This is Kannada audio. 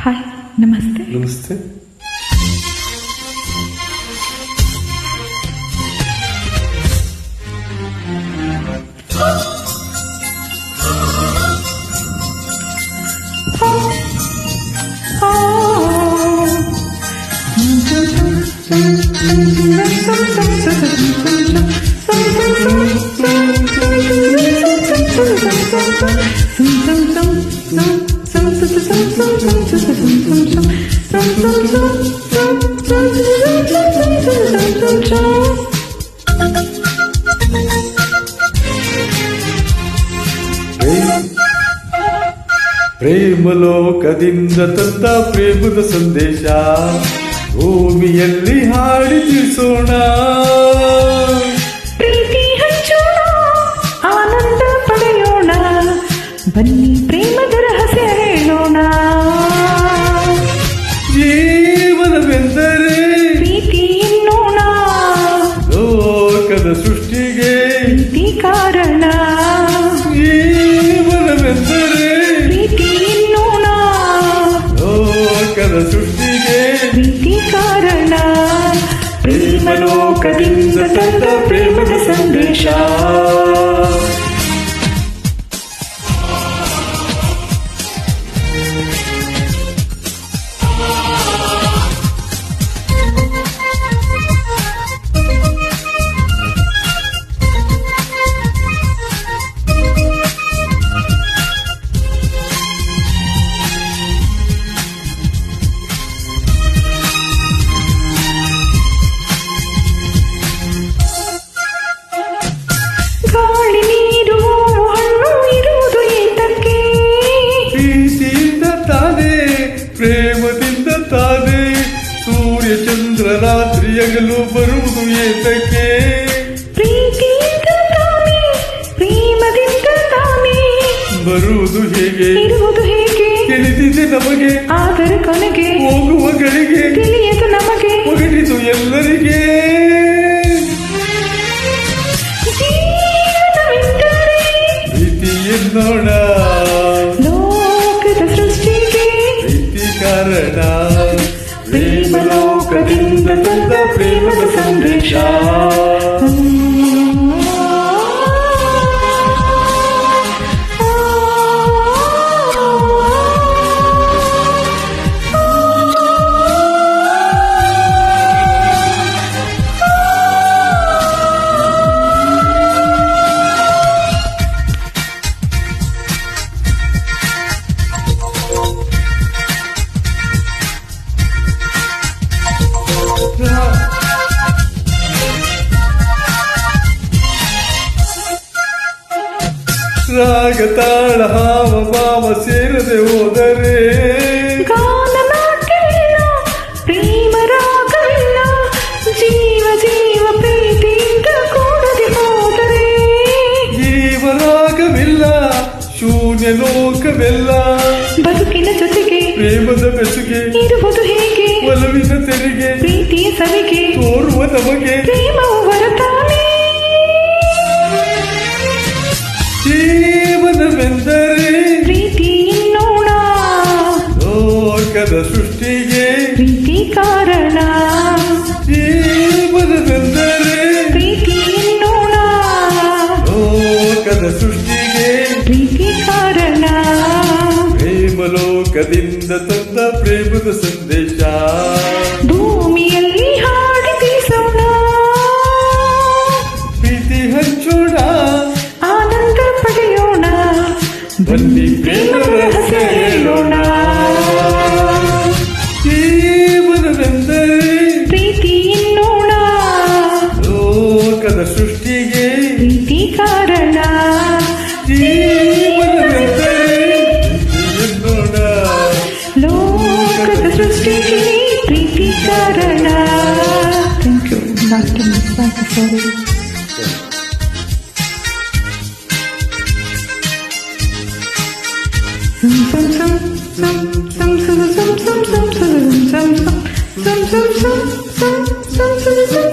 ಹಾಯ್, ನಮಸ್ತೆ. ನಮಸ್ತೆ. ಪ್ರೇಮಲೋಕದಿಂದ ತಂದ ಪ್ರೇಮದ ಸಂದೇಶ ಭೂಮಿಯಲ್ಲಿ ಹಾಡಿ ತಿಳಿಸೋಣ. ಪ್ರೀತಿ ಹಂಚೋಣ, ಆನಂದ ಪಡೆಯೋಣ, ಬನ್ನಿ ಪ್ರೇಮದ ರಹಸ್ಯ ಹೇಳೋಣ. ಜೀವನವೆಂದರೆ ಪ್ರೀತಿ ಎನ್ನೋಣ, ಲೋಕದ ಸೃಷ್ಟಿಗೆ ಪ್ರೀತಿ ಕಾರಣ. ಜೀವನವೆಂದರೆ ಪ್ರೀತಿ ಎನ್ನೋಣ, ಲೋಕದ ಸೃಷ್ಟಿಗೆ ಪ್ರೀತಿ ಕಾರಣ. ಪ್ರೇಮಲೋಕದಿಂದ ತಂದ ಪ್ರೇಮದ ಸಂದೇಶ. ಗಾಳಿ ನೀರು ಹಣ್ಣು ಇರುವುದು ಏತಕ್ಕೆ? ಪ್ರೀತಿಯಿಂದ ತಾನೇ, ಪ್ರೇಮದಿಂದ ತಾನೇ, ಸೂರ್ಯ ಚಂದ್ರ ರಾತ್ರಿಯಗಲು ಬರುವುದು ಏತಕ್ಕೆ? ಪ್ರೀತಿಯಿಂದ ತಾನೇ, ಪ್ರೇಮದಿಂದ ತಾನೇ, ಬರುವುದು ಹೇಗೆ, ಇರುವುದು ಹೇಗೆ? ತಿಳಿದಿದೆ ನಮಗೆ, ಆದರೆ ಕೊನೆಗೆ ಹೋಗುವ ಗಳಿಗೆ ತಿಳಿಯದು ನಮಗೆ. ಒಗಟಿತು ಎಲ್ಲರಿಗೆ. ಜೀವನವೆಂದರೆ ಪ್ರೀತಿ ಎನ್ನೋಣ, ಲೋಕದ ಸೃಷ್ಟಿಗೆ ಪ್ರೀತಿ ಕಾರಣ. ಪ್ರೇಮಲೋಕದಿಂದ ತಂದ ಪ್ರೇಮದ ಸಂದೇಶ. ರಾಗ ತಾಳ ಹಾವ ಭಾವ ಸೇರದೆ ಹೋದರೆ ಗಾನ ನಾಟ್ಯವಿಲ್ಲ, ಪ್ರೇಮ ರಾಗವಿಲ್ಲ, ಜೀವ ಜೀವ ಪ್ರೀತಿಯಿಂದ ಕೂಡದೆ ಹೋದರೆ ಜೀವರಾಗವಿಲ್ಲ, ಶೂನ್ಯ ಲೋಕವೆಲ್ಲ. ಬದುಕಿನ ಜೊತೆಗೆ ಪ್ರೇಮದ ಬೆಸುಗೆ ಇರುವುದು ಹೇಗೆ? ಒಲವಿನ ತೆರಿಗೆ ಪ್ರೀತಿಯ ಸವಿಗೆ ತೋರುವ ನಮಗೆ ಪ್ರೇಮವು ಹೊರತಾನೆ. ಜೀವನವೆಂದರೆ ಪ್ರೀತಿ ಎನ್ನೋಣ, ಲೋಕದ ಸೃಷ್ಟಿಗೆ ಪ್ರೀತಿ ಕಾರಣ. ಜೀವನವೆಂದರೆ ಪ್ರೀತಿ ಎನ್ನೋಣ, ಲೋಕದ ಸೃಷ್ಟಿಗೆ ಪ್ರೀತಿ ಕಾರಣ. ಪ್ರೇಮಲೋಕದಿಂದ ತಂದ ಪ್ರೇಮದ ಸಂದೇಶ ಭೂಮಿಯಲ್ಲಿ ಹಾಡಿ ತಿಳಿಸೋಣ, ಪ್ರೀತಿ ಹಂಚೋಣ, ಆನಂದ ಪಡೆಯೋಣ, ಬನ್ನಿ ಪ್ರೇಮದ ರಹಸ್ಯ ಹೇಳೋಣ. ಜೀವನವೆಂದರೆ ಪ್ರೀತಿ ಎನ್ನೋಣ, ಲೋಕದ ಸೃಷ್ಟಿಗೆ ಪ್ರೀತಿ ಕಾರಣ. ಜೀವನವೆಂದರೆ ಪ್ರೀತಿ ಎನ್ನೋಣ, ಲೋಕದ ಸೃಷ್ಟಿಗೆ ಪ್ರೀತಿ ಕಾರಣ. Thank you. ಸಾರಿ. Some